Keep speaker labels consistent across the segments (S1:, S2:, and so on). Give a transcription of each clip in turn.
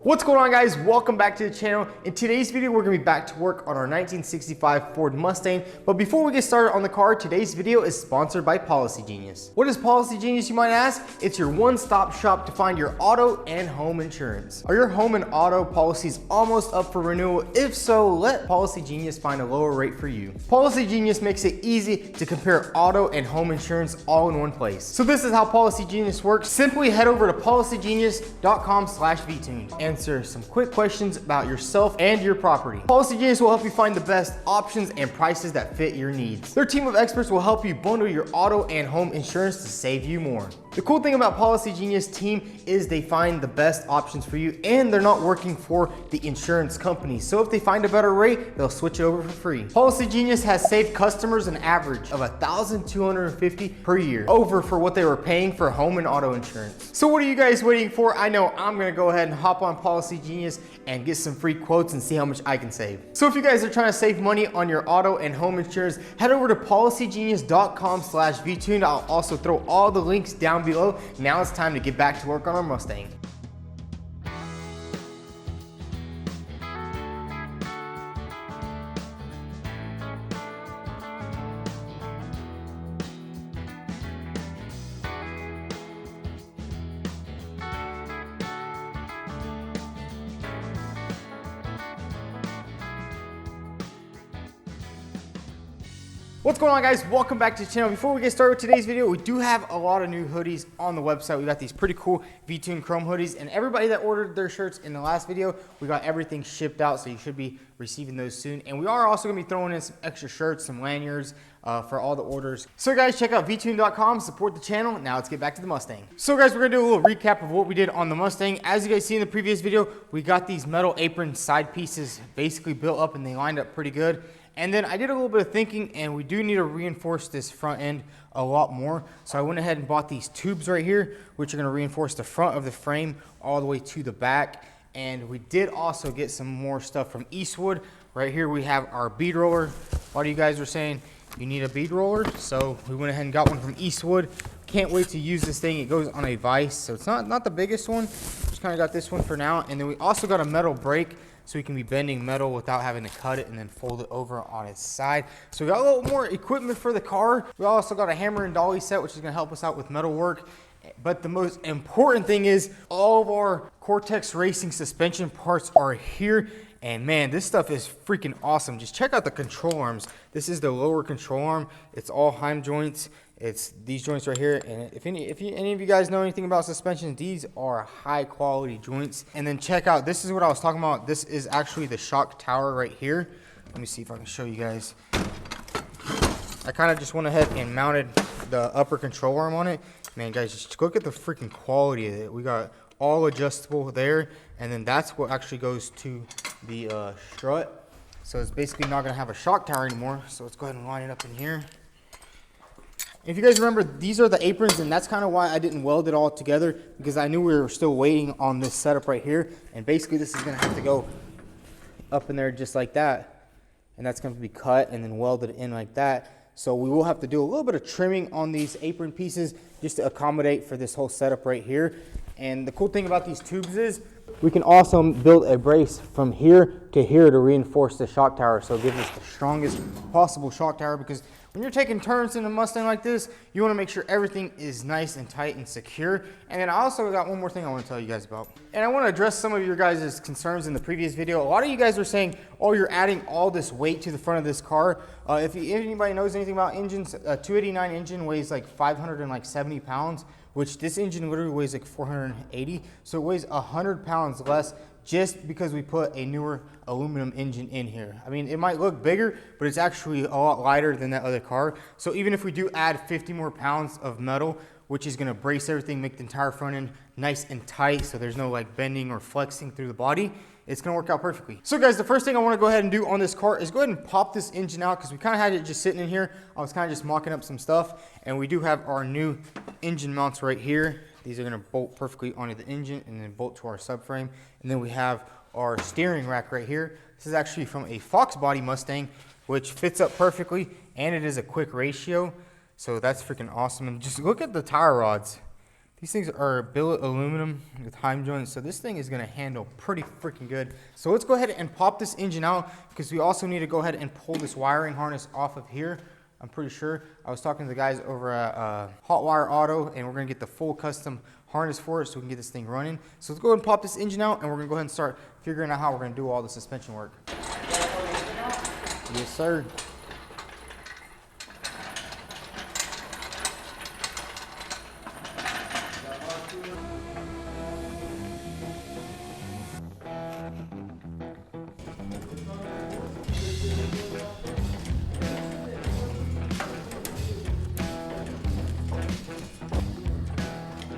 S1: What's going on, guys? Welcome back to the channel. In today's video, we're gonna be back to work on our 1965 Ford Mustang. But before we get started on the car, today's video is sponsored by Policy Genius. What is Policy Genius, you might ask? It's your one-stop shop to find your auto and home insurance. Are your home and auto policies almost up for renewal? If so, let Policy Genius find a lower rate for you. Policy Genius makes it easy to compare auto and home insurance all in one place. So this is how Policy Genius works. Simply head over to policygenius.com/vTuned. Answer some quick questions about yourself and your property. Policy Genius will help you find the best options and prices that fit your needs. Their team of experts will help you bundle your auto and home insurance to save you more. The cool thing about Policy Genius team is they find the best options for you, and they're not working for the insurance company. So if they find a better rate, they'll switch it over for free. Policy Genius has saved customers an average of $1,250 per year over for what they were paying for home and auto insurance. So what are you guys waiting for? I know I'm gonna go ahead and hop on Policy Genius and get some free quotes and see how much I can save. So if you guys are trying to save money on your auto and home insurance, head over to policygenius.com/vTuned. I'll also throw all the links down below. Now it's time to get back to work on our Mustang. What's going on, guys? Welcome back to the channel. Before we get started with today's video, we do have a lot of new hoodies on the website. We got these pretty cool vTuned Chrome hoodies, and everybody that ordered their shirts in the last video, we got everything shipped out, so you should be receiving those soon. And we are also gonna be throwing in some extra shirts, some lanyards for all the orders. So guys, check out vTuned.com, support the channel. Now let's get back to the Mustang. So guys, we're gonna do a little recap of what we did on the Mustang. As you guys see in the previous video, we got these metal apron side pieces basically built up, and they lined up pretty good. And then I did a little bit of thinking, and we do need to reinforce this front end a lot more. So I went ahead and bought these tubes right here, which are gonna reinforce the front of the frame all the way to the back. And we did also get some more stuff from Eastwood. Right here we have our bead roller. A lot of you guys were saying you need a bead roller, so we went ahead and got one from Eastwood. Can't wait to use this thing. It goes on a vise, so it's not the biggest one. Just kind of got this one for now. And then we also got a metal brake, so we can be bending metal without having to cut it and then fold it over on its side. So we got a little more equipment for the car. We also got a hammer and dolly set, which is gonna help us out with metal work. But the most important thing is all of our Cortex racing suspension parts are here. And man, this stuff is freaking awesome. Just check out the control arms. This is the lower control arm. It's all Heim joints. It's these joints right here. And if any of you guys know anything about suspension, these are high quality joints. And then check out, this is what I was talking about. This is actually the shock tower right here. Let me see if I can show you guys. I kind of just went ahead and mounted the upper control arm on it. Man, guys, just look at the freaking quality of it. We got all adjustable there. And then that's what actually goes to the strut. So it's basically not gonna have a shock tower anymore. So let's go ahead and line it up in here. If you guys remember, these are the aprons, and that's kind of why I didn't weld it all together, because I knew we were still waiting on this setup right here. And basically this is gonna have to go up in there just like that. And that's gonna be cut and then welded in like that. So we will have to do a little bit of trimming on these apron pieces just to accommodate for this whole setup right here. And the cool thing about these tubes is we can also build a brace from here to reinforce the shock tower. So it gives us the strongest possible shock tower, because when you're taking turns in a Mustang like this, you want to make sure everything is nice and tight and secure. And then I also got one more thing I want to tell you guys about. And I want to address some of your guys' concerns in the previous video. A lot of you guys were saying, oh, you're adding all this weight to the front of this car. If anybody knows anything about engines, a 289 engine weighs like 570 pounds, which this engine literally weighs like 480. So it weighs 100 pounds less just because we put a newer aluminum engine in here. I mean, it might look bigger, but it's actually a lot lighter than that other car. So even if we do add 50 more pounds of metal, which is gonna brace everything, make the entire front end nice and tight so there's no like bending or flexing through the body, it's gonna work out perfectly. So guys, the first thing I wanna go ahead and do on this car is go ahead and pop this engine out, because we kinda had it just sitting in here. I was kinda just mocking up some stuff, and we do have our new engine mounts right here. These are gonna bolt perfectly onto the engine and then bolt to our subframe. And then we have our steering rack right here. This is actually from a Fox body Mustang, which fits up perfectly, and it is a quick ratio. So that's freaking awesome. And just look at the tire rods. These things are billet aluminum with heim joints, so this thing is gonna handle pretty freaking good. So let's go ahead and pop this engine out, because we also need to go ahead and pull this wiring harness off of here. I'm pretty sure. I was talking to the guys over at Hot Wire Auto, and we're gonna get the full custom harness for it so we can get this thing running. So let's go ahead and pop this engine out, and we're gonna go ahead and start figuring out how we're gonna do all the suspension work. Yes, sir.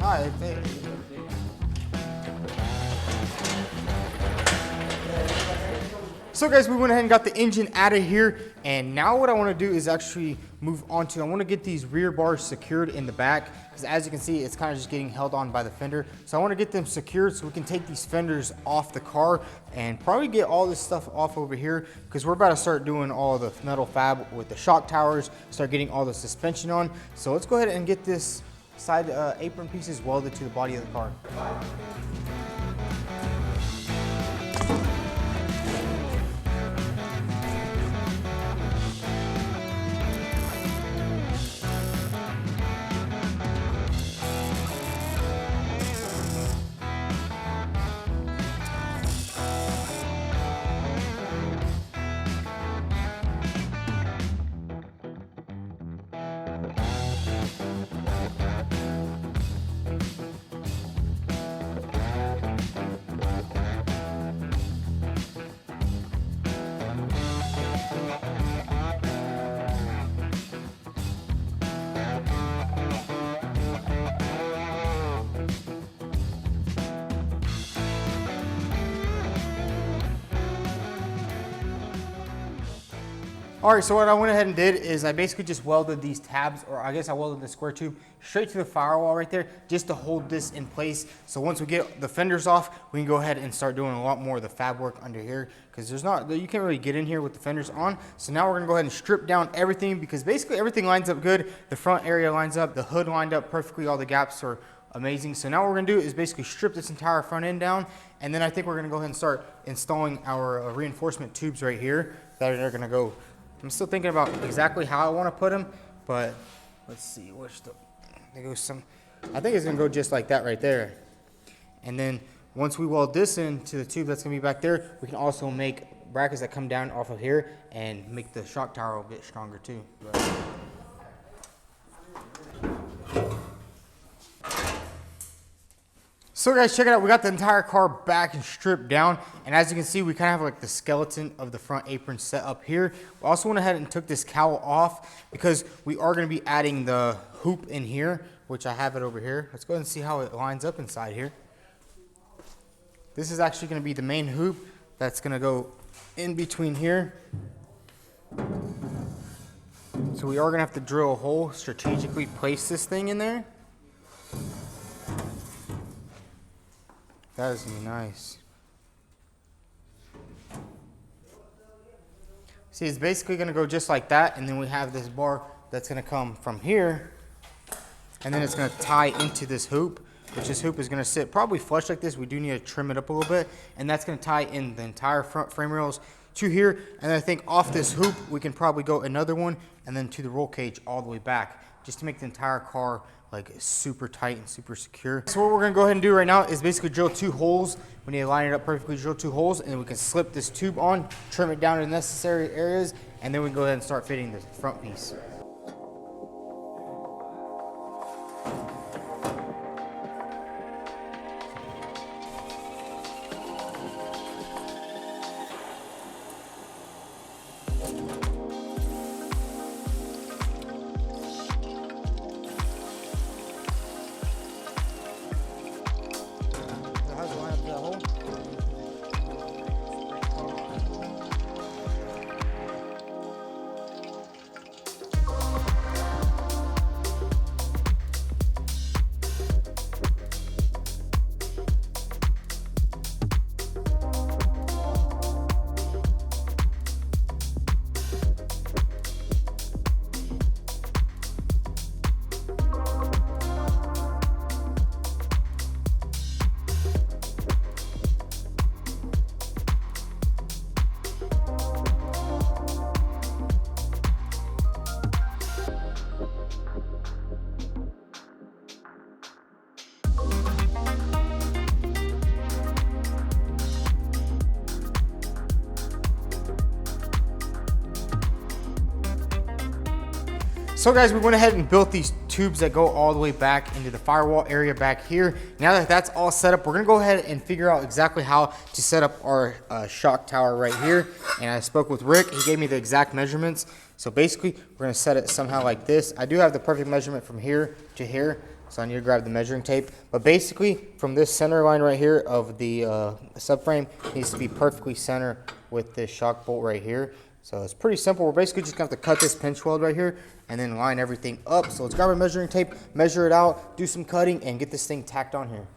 S1: Hi, so guys, we went ahead and got the engine out of here, and now what I want to do is actually move on to, I want to get these rear bars secured in the back, because as you can see, it's kind of just getting held on by the fender. So I want to get them secured so we can take these fenders off the car and probably get all this stuff off over here, because we're about to start doing all the metal fab with the shock towers, start getting all the suspension on. So let's go ahead and get this side apron pieces welded to the body of the car. All right, so what I went ahead and did is I basically just welded these tabs, or I guess I welded the square tube straight to the firewall right there, just to hold this in place. So once we get the fenders off, we can go ahead and start doing a lot more of the fab work under here, because you can't really get in here with the fenders on. So now we're gonna go ahead and strip down everything, because basically everything lines up good. The front area lines up, the hood lined up perfectly, all the gaps are amazing. So now what we're gonna do is basically strip this entire front end down, and then I think we're gonna go ahead and start installing our reinforcement tubes right here that are gonna go. I'm still thinking about exactly how I want to put them, but let's see. I think it's gonna go just like that right there. And then once we weld this into the tube that's gonna be back there, we can also make brackets that come down off of here and make the shock tower a bit stronger too. So guys, check it out. We got the entire car back and stripped down. And as you can see, we kind of have like the skeleton of the front apron set up here. We also went ahead and took this cowl off because we are going to be adding the hoop in here, which I have it over here. Let's go ahead and see how it lines up inside here. This is actually going to be the main hoop that's going to go in between here. So we are going to have to drill a hole, strategically place this thing in there. That is gonna be nice. See, it's basically gonna go just like that, and then we have this bar that's gonna come from here, and then it's gonna tie into this hoop, which this hoop is gonna sit probably flush like this. We do need to trim it up a little bit, and that's gonna tie in the entire front frame rails to here. And I think off this hoop, we can probably go another one, and then to the roll cage all the way back, just to make the entire car like super tight and super secure. So what we're gonna go ahead and do right now is basically drill 2 holes. We need to line it up perfectly, drill 2 holes, and then we can slip this tube on, trim it down to the necessary areas, and then we can go ahead and start fitting the front piece. So guys, we went ahead and built these tubes that go all the way back into the firewall area back here. Now that that's all set up, we're gonna go ahead and figure out exactly how to set up our shock tower right here. And I spoke with Rick, he gave me the exact measurements. So basically, we're gonna set it somehow like this. I do have the perfect measurement from here to here, so I need to grab the measuring tape. But basically, from this center line right here of the subframe, needs to be perfectly center with this shock bolt right here. So it's pretty simple. We're basically just gonna have to cut this pinch weld right here and then line everything up. So let's grab our measuring tape, measure it out, do some cutting, and get this thing tacked on here.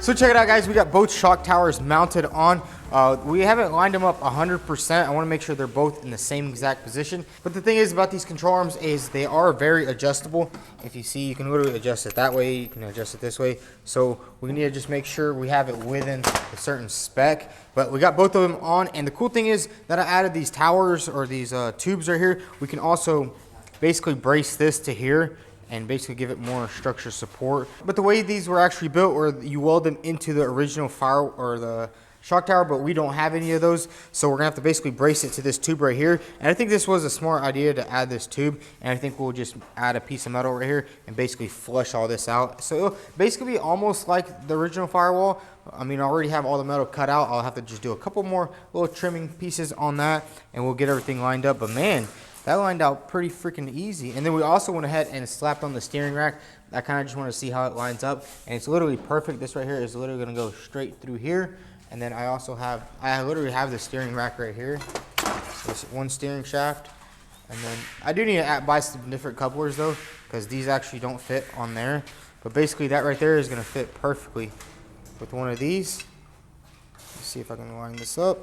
S1: So check it out, guys. We got both shock towers mounted on. We haven't lined them up 100%. I want to make sure they're both in the same exact position. But the thing is about these control arms is they are very adjustable. If you see, you can literally adjust it that way. You can adjust it this way. So we need to just make sure we have it within a certain spec. But we got both of them on. And the cool thing is that I added these towers or these tubes right here. We can also basically brace this to here and basically give it more structure support. But the way these were actually built, where you weld them into the original fire or the shock tower, but we don't have any of those, so we're gonna have to basically brace it to this tube right here. And I think this was a smart idea to add this tube, and I think we'll just add a piece of metal right here and basically flush all this out. So it'll basically be almost like the original firewall. I mean, I already have all the metal cut out. I'll have to just do a couple more little trimming pieces on that, and we'll get everything lined up. But man, that lined out pretty freaking easy. And then we also went ahead and slapped on the steering rack. I kind of just want to see how it lines up, and it's literally perfect. This right here is literally going to go straight through here. And then I literally have the steering rack right here. So it's one steering shaft. And then I do need to buy some different couplers though, because these actually don't fit on there. But basically that right there is going to fit perfectly with one of these. Let's see if I can line this up.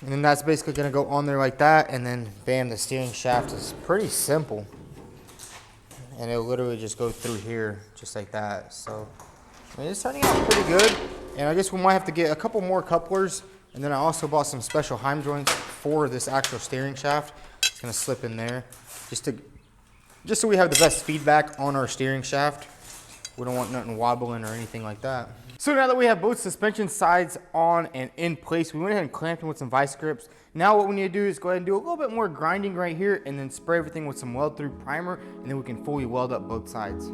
S1: And then that's basically going to go on there like that, and then bam, the steering shaft is pretty simple. And it'll literally just go through here just like that. So I mean, it's turning out pretty good. And I guess we might have to get a couple more couplers. And then I also bought some special heim joints for this actual steering shaft. It's going to slip in there just so we have the best feedback on our steering shaft. We don't want nothing wobbling or anything like that. So now that we have both suspension sides on and in place, we went ahead and clamped them with some vice grips. Now what we need to do is go ahead and do a little bit more grinding right here, and then spray everything with some weld through primer, and then we can fully weld up both sides.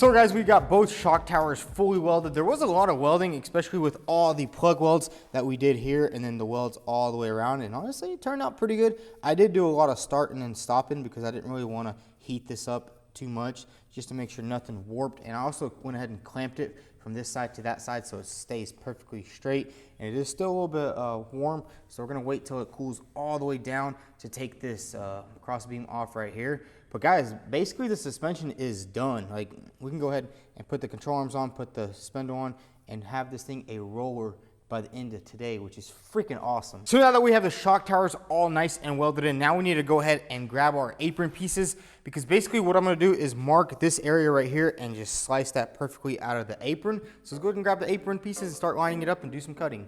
S1: So guys, we got both shock towers fully welded. There was a lot of welding, especially with all the plug welds that we did here and then the welds all the way around. And honestly, it turned out pretty good. I did do a lot of starting and stopping because I didn't really want to heat this up too much just to make sure nothing warped. And I also went ahead and clamped it from this side to that side so it stays perfectly straight. And it is still a little bit warm, so we're gonna wait till it cools all the way down to take this cross beam off right here. But guys, basically the suspension is done. Like, we can go ahead and put the control arms on, put the suspender on, and have this thing a roller by the end of today, which is freaking awesome. So now that we have the shock towers all nice and welded in, now we need to go ahead and grab our apron pieces, because basically what I'm gonna do is mark this area right here and just slice that perfectly out of the apron. So let's go ahead and grab the apron pieces and start lining it up and do some cutting.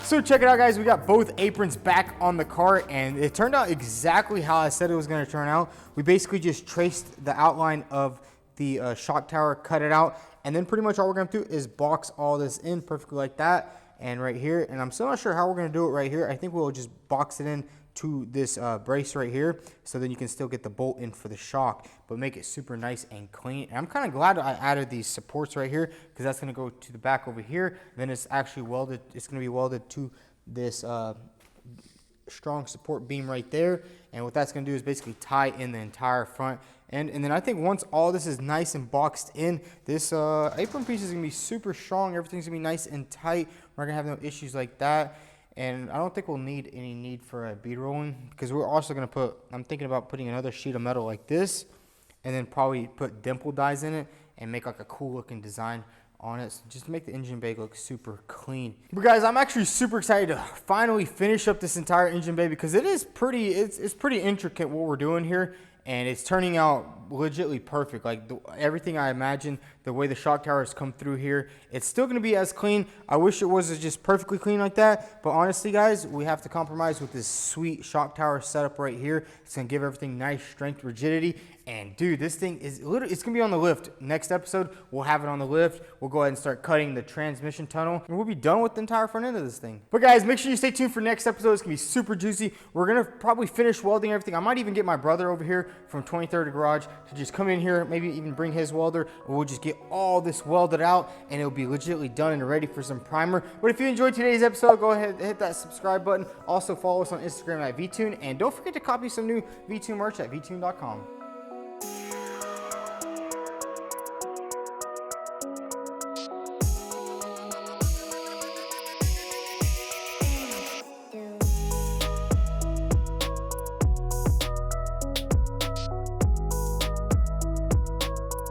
S1: So check it out, guys, we got both aprons back on the car and it turned out exactly how I said it was going to turn out. We basically just traced the outline of the shock tower, cut it out, and then pretty much all we're going to do is box all this in perfectly like that and right here. And I'm still not sure how we're going to do it right here. I think we'll just box it in to this brace right here, so then you can still get the bolt in for the shock, but make it super nice and clean. And I'm kind of glad I added these supports right here, because that's going to go to the back over here. Then it's actually welded. It's going to be welded to this strong support beam right there. And what that's going to do is basically tie in the entire front end. And then I think once all this is nice and boxed in, this apron piece is going to be super strong. Everything's going to be nice and tight. We're going to have no issues like that. And I don't think we'll need any need for a bead rolling, because we're also going to put, I'm thinking about putting another sheet of metal like this, and then probably put dimple dies in it and make like a cool looking design on it, so just to make the engine bay look super clean. But guys, I'm actually super excited to finally finish up this entire engine bay, because it is pretty, it's pretty intricate what we're doing here. And it's turning out legitimately perfect. Like everything I imagined, the way the shock tower has come through here, it's still going to be as clean. I wish it was just perfectly clean like that. But honestly, guys, we have to compromise with this sweet shock tower setup right here. It's going to give everything nice strength, rigidity. And dude, this thing is literally, it's going to be on the lift. Next episode, we'll have it on the lift. We'll go ahead and start cutting the transmission tunnel, and we'll be done with the entire front end of this thing. But guys, make sure you stay tuned for next episode. It's going to be super juicy. We're going to probably finish welding everything. I might even get my brother over here from 23rd Garage to just come in here, maybe even bring his welder, and we'll just get all this welded out, and it'll be legitimately done and ready for some primer. But if you enjoyed today's episode, go ahead and hit that subscribe button. Also follow us on Instagram at vTuned, and don't forget to copy some new vTuned merch at vTuned.com.